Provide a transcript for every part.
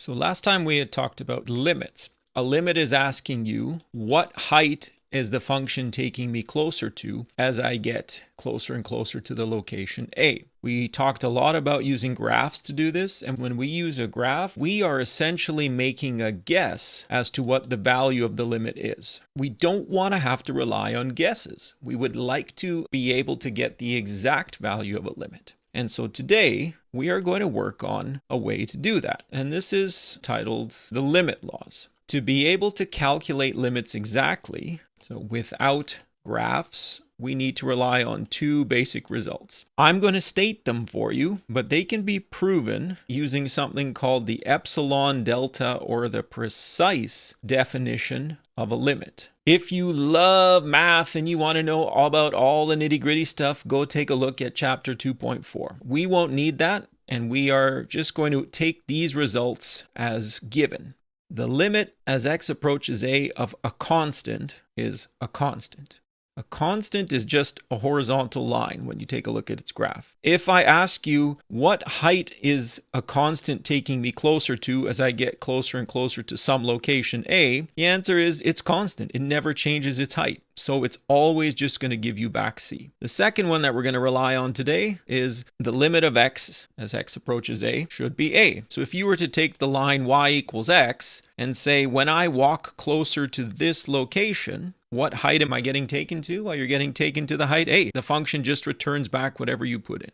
So last time we had talked about limits. A limit is asking you what height is the function taking me closer to as I get closer and closer to the location A. We talked a lot about using graphs to do this, and when we use a graph, we are essentially making a guess as to what the value of the limit is. We don't want to have to rely on guesses. We would like to be able to get the exact value of a limit. And so today, we are going to work on a way to do that. And this is titled the limit laws. To be able to calculate limits exactly, so without graphs, we need to rely on two basic results. I'm going to state them for you, but they can be proven using something called the epsilon delta, or the precise definition of a limit. If you love math and you want to know about all the nitty-gritty stuff, go take a look at chapter 2.4. We won't need that, and we are just going to take these results as given. The limit as x approaches a of a constant is a constant. A constant is just a horizontal line when you take a look at its graph. If I ask you what height is a constant taking me closer to as I get closer and closer to some location A, the answer is it's constant. It never changes its height. So it's always just going to give you back C. The second one that we're going to rely on today is the limit of x as x approaches A should be A. So if you were to take the line y equals x and say, when I walk closer to this location, what height am I getting taken to? Well, you're getting taken to the height A. The function just returns back whatever you put in.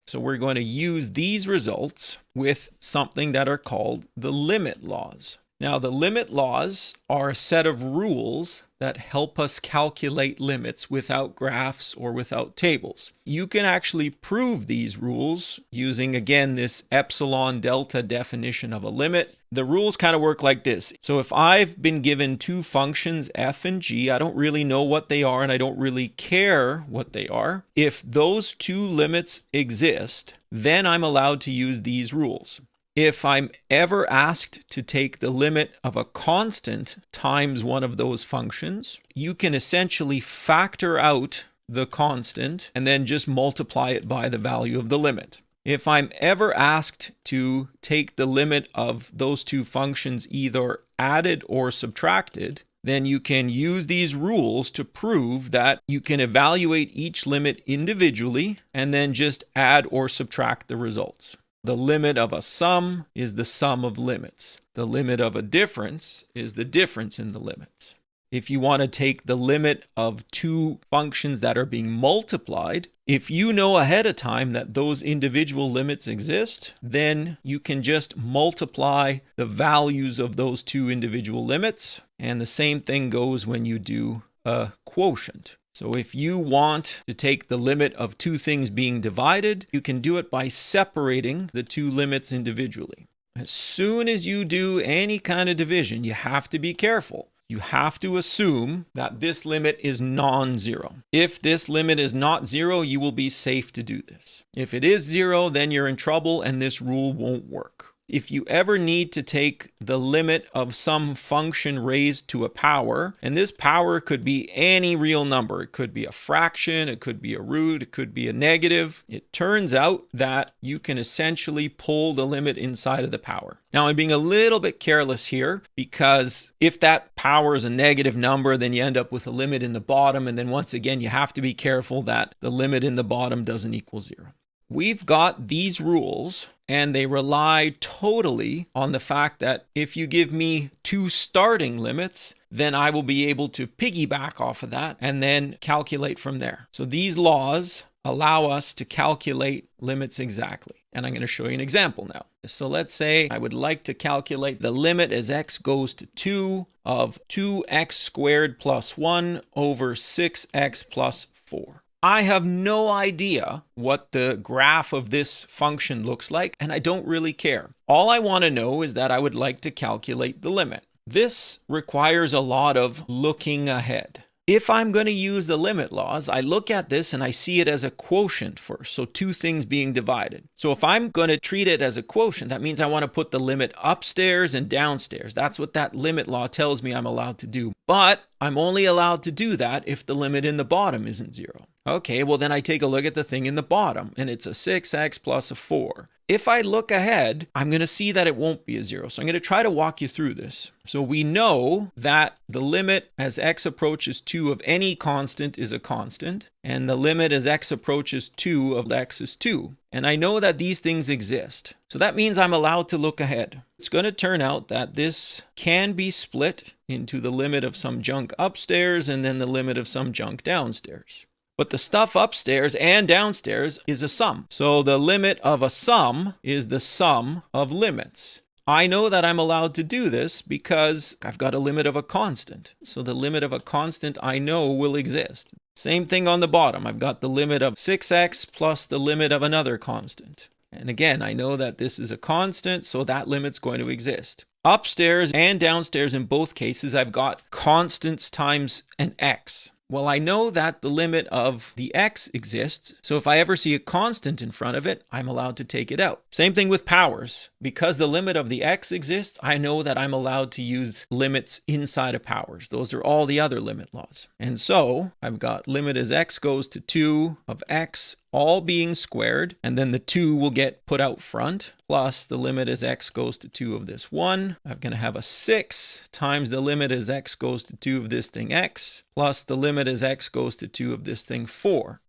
So we're going to use these results with something that are called the limit laws. Now, the limit laws are a set of rules that help us calculate limits without graphs or without tables. You can actually prove these rules using, again, this epsilon delta definition of a limit. The rules kind of work like this. So if I've been given two functions, f and g, I don't really know what they are and I don't really care what they are. If those two limits exist, then I'm allowed to use these rules. If I'm ever asked to take the limit of a constant times one of those functions, you can essentially factor out the constant and then just multiply it by the value of the limit. If I'm ever asked to take the limit of those two functions either added or subtracted, then you can use these rules to prove that you can evaluate each limit individually and then just add or subtract the results. The limit of a sum is the sum of limits. The limit of a difference is the difference in the limits. If you want to take the limit of two functions that are being multiplied, if you know ahead of time that those individual limits exist, then you can just multiply the values of those two individual limits. And the same thing goes when you do a quotient. So if you want to take the limit of two things being divided, you can do it by separating the two limits individually. As soon as you do any kind of division, you have to be careful. You have to assume that this limit is non-zero. If this limit is not zero, you will be safe to do this. If it is zero, then you're in trouble and this rule won't work. If you ever need to take the limit of some function raised to a power, and this power could be any real number. It could be a fraction, it could be a root, it could be a negative. It turns out that you can essentially pull the limit inside of the power. Now, I'm being a little bit careless here because if that power is a negative number, then you end up with a limit in the bottom. And then once again, you have to be careful that the limit in the bottom doesn't equal zero. We've got these rules and they rely totally on the fact that if you give me two starting limits, then I will be able to piggyback off of that and then calculate from there. So these laws allow us to calculate limits exactly. And I'm going to show you an example now. So let's say I would like to calculate the limit as x goes to 2 of 2x squared plus 1 over 6x plus 4. I have no idea what the graph of this function looks like, and I don't really care. All I want to know is that I would like to calculate the limit. This requires a lot of looking ahead. If I'm going to use the limit laws, I look at this and I see it as a quotient first. So two things being divided. So if I'm going to treat it as a quotient, that means I want to put the limit upstairs and downstairs. That's what that limit law tells me I'm allowed to do. But I'm only allowed to do that if the limit in the bottom isn't 0. Okay, well then I take a look at the thing in the bottom, and it's a 6x plus a 4. If I look ahead, I'm going to see that it won't be a 0. So I'm going to try to walk you through this. So we know that the limit as x approaches 2 of any constant is a constant, and the limit as x approaches 2 of x is 2. And I know that these things exist. So that means I'm allowed to look ahead. It's going to turn out that this can be split into the limit of some junk upstairs and then the limit of some junk downstairs. But the stuff upstairs and downstairs is a sum. So the limit of a sum is the sum of limits. I know that I'm allowed to do this because I've got a limit of a constant. So the limit of a constant I know will exist. Same thing on the bottom. I've got the limit of 6x plus the limit of another constant. And again, I know that this is a constant, so that limit's going to exist. Upstairs and downstairs in both cases, I've got constants times an x. Well, I know that the limit of the x exists, so if I ever see a constant in front of it, I'm allowed to take it out. Same thing with powers. Because the limit of the x exists, I know that I'm allowed to use limits inside of powers. Those are all the other limit laws. And so I've got limit as x goes to 2 of x all being squared, and then the 2 will get put out front, plus the limit as x goes to 2 of this 1. I'm going to have a 6 times the limit as x goes to 2 of this thing x, plus the limit as x goes to 2 of this thing 4.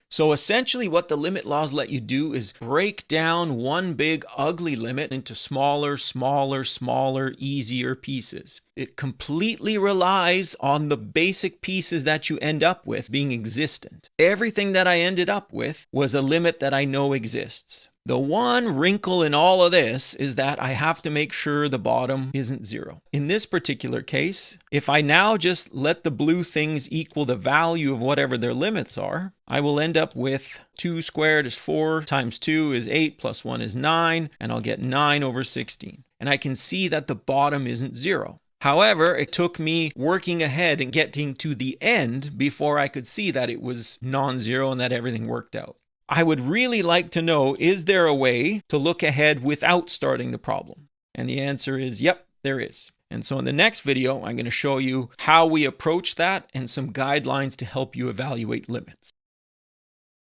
So essentially what the limit laws let you do is break down one big ugly limit into smaller, easier pieces. It completely relies on the basic pieces that you end up with being existent. Everything that I ended up with was a limit that I know exists. The one wrinkle in all of this is that I have to make sure the bottom isn't 0. In this particular case, if I now just let the blue things equal the value of whatever their limits are, I will end up with 2 squared is 4 times 2 is 8 plus 1 is 9, and I'll get 9 over 16. And I can see that the bottom isn't 0. However, it took me working ahead and getting to the end before I could see that it was non-zero and that everything worked out. I would really like to know, is there a way to look ahead without starting the problem? And the answer is, yep, there is. And so in the next video, I'm going to show you how we approach that and some guidelines to help you evaluate limits.